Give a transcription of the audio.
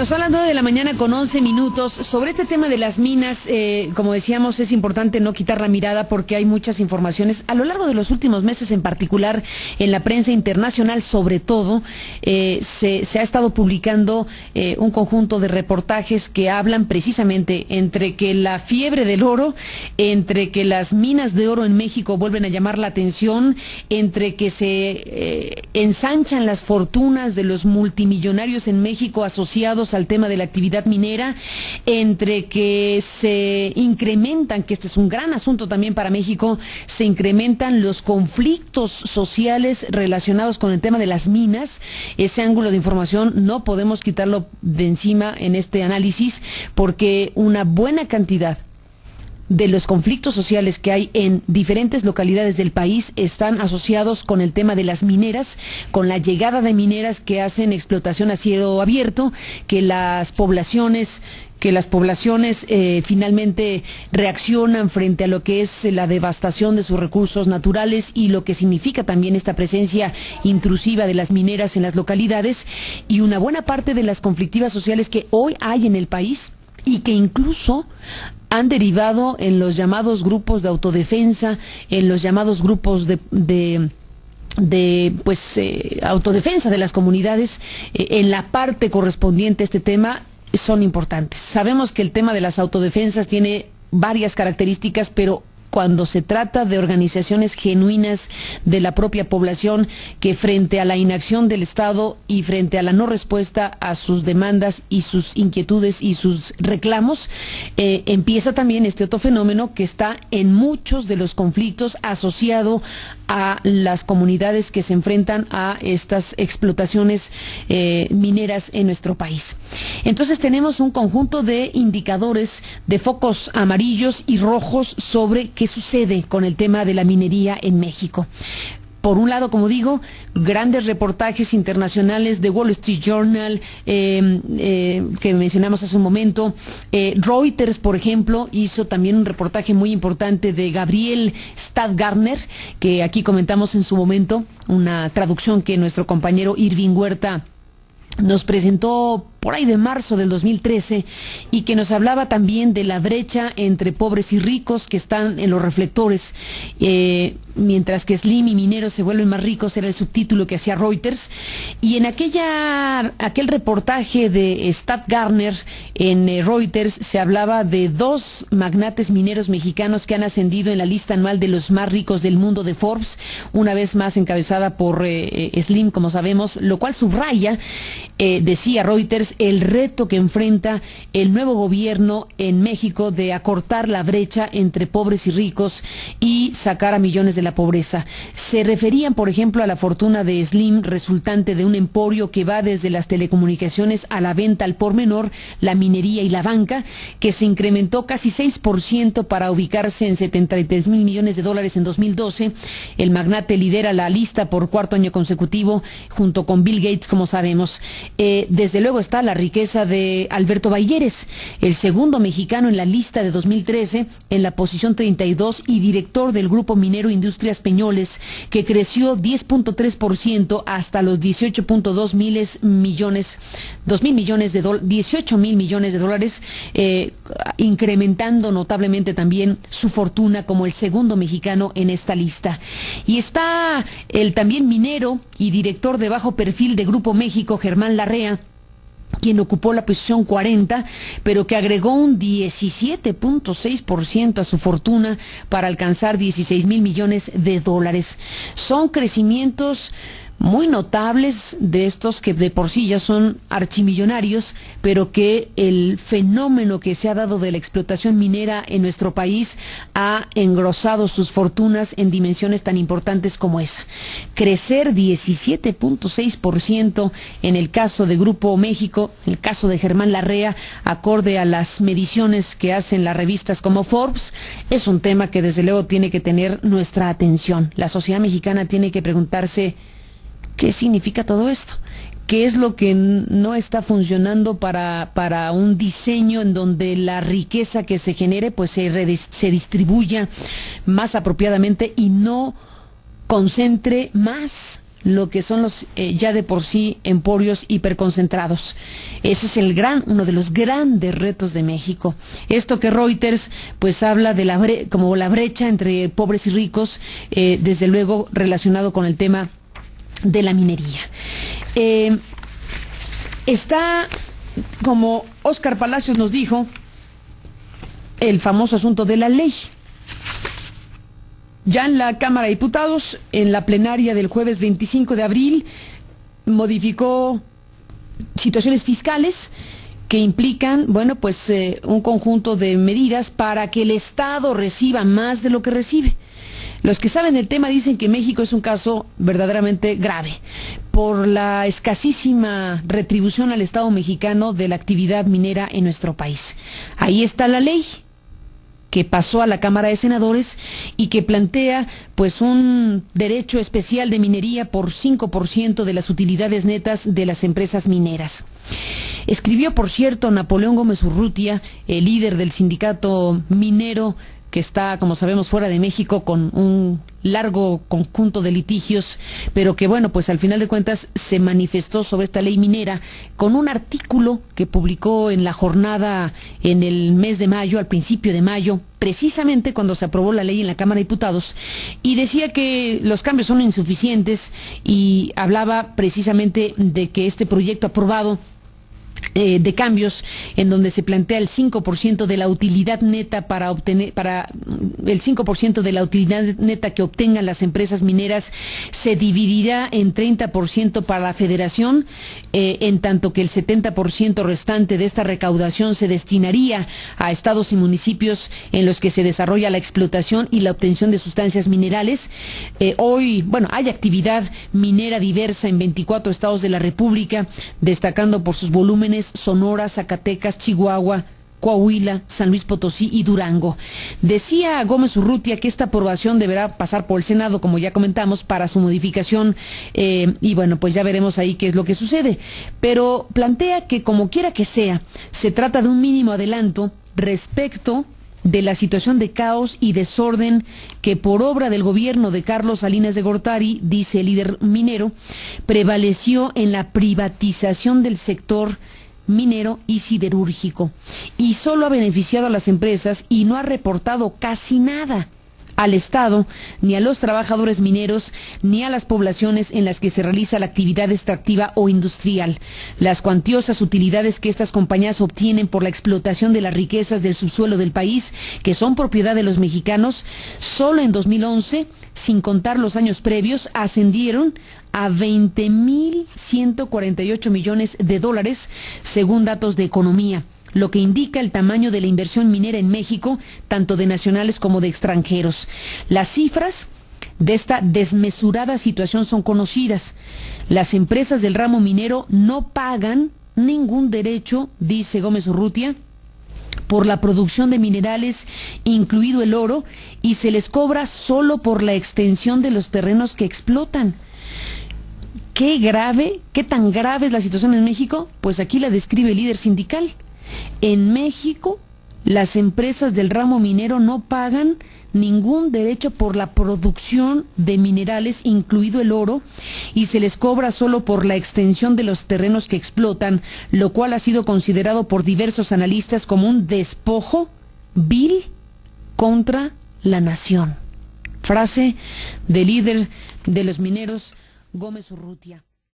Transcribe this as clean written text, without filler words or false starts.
Bueno, son las 9 de la mañana con 11 minutos. Sobre este tema de las minas, como decíamos, es importante no quitar la mirada porque hay muchas informaciones. A lo largo de los últimos meses, en particular en la prensa internacional, sobre todo, se ha estado publicando un conjunto de reportajes que hablan precisamente entre que la fiebre del oro, entre que las minas de oro en México vuelven a llamar la atención, entre que se ensanchan las fortunas de los multimillonarios en México asociados al tema de la actividad minera, entre que se incrementan, que este es un gran asunto también para México, se incrementan los conflictos sociales relacionados con el tema de las minas. Ese ángulo de información no podemos quitarlo de encima en este análisis, porque una buena cantidad de los conflictos sociales que hay en diferentes localidades del país están asociados con el tema de las mineras, con la llegada de mineras que hacen explotación a cielo abierto, que las poblaciones finalmente reaccionan frente a lo que es la devastación de sus recursos naturales y lo que significa también esta presencia intrusiva de las mineras en las localidades, y una buena parte de las conflictivas sociales que hoy hay en el país y que incluso han derivado en los llamados grupos de autodefensa, en los llamados grupos de autodefensa de las comunidades, en la parte correspondiente a este tema, son importantes. Sabemos que el tema de las autodefensas tiene varias características, pero cuando se trata de organizaciones genuinas de la propia población que, frente a la inacción del Estado y frente a la no respuesta a sus demandas y sus inquietudes y sus reclamos, empieza también este otro fenómeno que está en muchos de los conflictos asociado a las comunidades que se enfrentan a estas explotaciones mineras en nuestro país. Entonces tenemos un conjunto de indicadores, de focos amarillos y rojos sobre qué sucede con el tema de la minería en México. Por un lado, como digo, grandes reportajes internacionales de Wall Street Journal, que mencionamos hace un momento. Reuters, por ejemplo, hizo también un reportaje muy importante de Gabriel Stadgarner, que aquí comentamos en su momento, una traducción que nuestro compañero Irving Huerta nos presentó por ahí de marzo del 2013, y que nos hablaba también de la brecha entre pobres y ricos que están en los reflectores, mientras que Slim y mineros se vuelven más ricos, era el subtítulo que hacía Reuters. Y en aquel reportaje de Stadgarner en Reuters se hablaba de dos magnates mineros mexicanos que han ascendido en la lista anual de los más ricos del mundo de Forbes, una vez más encabezada por Slim, como sabemos, lo cual subraya, decía Reuters, el reto que enfrenta el nuevo gobierno en México de acortar la brecha entre pobres y ricos y sacar a millones de la pobreza. Se referían, por ejemplo, a la fortuna de Slim, resultante de un emporio que va desde las telecomunicaciones a la venta al por menor, la minería y la banca, que se incrementó casi 6% para ubicarse en 73 mil millones de dólares en 2012. El magnate lidera la lista por cuarto año consecutivo, junto con Bill Gates, como sabemos. Desde luego está la riqueza de Alberto Balleres, el segundo mexicano en la lista de 2013, en la posición 32 y director del Grupo Minero Industrias Peñoles, que creció 10.3% hasta los 18.2 millones de dólares, incrementando notablemente también su fortuna como el segundo mexicano en esta lista. Y está el también minero y director de bajo perfil de Grupo México, Germán Larrea, quien ocupó la posición 40, pero que agregó un 17.6% a su fortuna para alcanzar 16 mil millones de dólares. Son crecimientos muy notables de estos que de por sí ya son archimillonarios, pero que el fenómeno que se ha dado de la explotación minera en nuestro país ha engrosado sus fortunas en dimensiones tan importantes como esa. Crecer 17.6% en el caso de Grupo México, en el caso de Germán Larrea, acorde a las mediciones que hacen las revistas como Forbes, es un tema que desde luego tiene que tener nuestra atención. La sociedad mexicana tiene que preguntarse: ¿qué significa todo esto? ¿Qué es lo que no está funcionando para un diseño en donde la riqueza que se genere pues se distribuya más apropiadamente y no concentre más lo que son los ya de por sí emporios hiperconcentrados. Ese es uno de los grandes retos de México. Esto que Reuters pues habla de como la brecha entre pobres y ricos, desde luego relacionado con el tema de la minería. Está, como Óscar Palacios nos dijo, el famoso asunto de la ley. Ya en la Cámara de Diputados, en la plenaria del jueves 25 de abril, modificó situaciones fiscales que implican, bueno, pues un conjunto de medidas para que el Estado reciba más de lo que recibe. Los que saben del tema dicen que México es un caso verdaderamente grave por la escasísima retribución al Estado mexicano de la actividad minera en nuestro país. Ahí está la ley que pasó a la Cámara de Senadores y que plantea pues un derecho especial de minería por 5% de las utilidades netas de las empresas mineras. Escribió, por cierto, Napoleón Gómez Urrutia, el líder del sindicato minero, que está, como sabemos, fuera de México con un largo conjunto de litigios, pero que, bueno, pues al final de cuentas se manifestó sobre esta ley minera con un artículo que publicó en La Jornada en el mes de mayo, al principio de mayo, precisamente cuando se aprobó la ley en la Cámara de Diputados, y decía que los cambios son insuficientes y hablaba precisamente de que este proyecto aprobado de cambios en donde se plantea el 5% de la utilidad neta el 5% de la utilidad neta que obtengan las empresas mineras se dividirá en 30% para la Federación, en tanto que el 70% restante de esta recaudación se destinaría a estados y municipios en los que se desarrolla la explotación y la obtención de sustancias minerales. Hoy, bueno, hay actividad minera diversa en 24 estados de la República, destacando por sus volúmenes Sonora, Zacatecas, Chihuahua, Coahuila, San Luis Potosí y Durango. Decía Gómez Urrutia que esta aprobación deberá pasar por el Senado, como ya comentamos, para su modificación, y bueno, pues ya veremos ahí qué es lo que sucede. Pero plantea que, como quiera que sea, se trata de un mínimo adelanto respecto de la situación de caos y desorden que por obra del gobierno de Carlos Salinas de Gortari, dice el líder minero, prevaleció en la privatización del sector minero y siderúrgico, y solo ha beneficiado a las empresas y no ha reportado casi nada al Estado, ni a los trabajadores mineros, ni a las poblaciones en las que se realiza la actividad extractiva o industrial. Las cuantiosas utilidades que estas compañías obtienen por la explotación de las riquezas del subsuelo del país, que son propiedad de los mexicanos, solo en 2011, sin contar los años previos, ascendieron a 20.148 millones de dólares, según datos de Economía, lo que indica el tamaño de la inversión minera en México, tanto de nacionales como de extranjeros. Las cifras de esta desmesurada situación son conocidas. Las empresas del ramo minero no pagan ningún derecho, dice Gómez Urrutia, por la producción de minerales, incluido el oro, y se les cobra solo por la extensión de los terrenos que explotan. ¿Qué tan grave es la situación en México? Pues aquí la describe el líder sindical. En México, las empresas del ramo minero no pagan ningún derecho por la producción de minerales, incluido el oro, y se les cobra solo por la extensión de los terrenos que explotan, lo cual ha sido considerado por diversos analistas como un despojo vil contra la nación. Frase del líder de los mineros, Gómez Urrutia.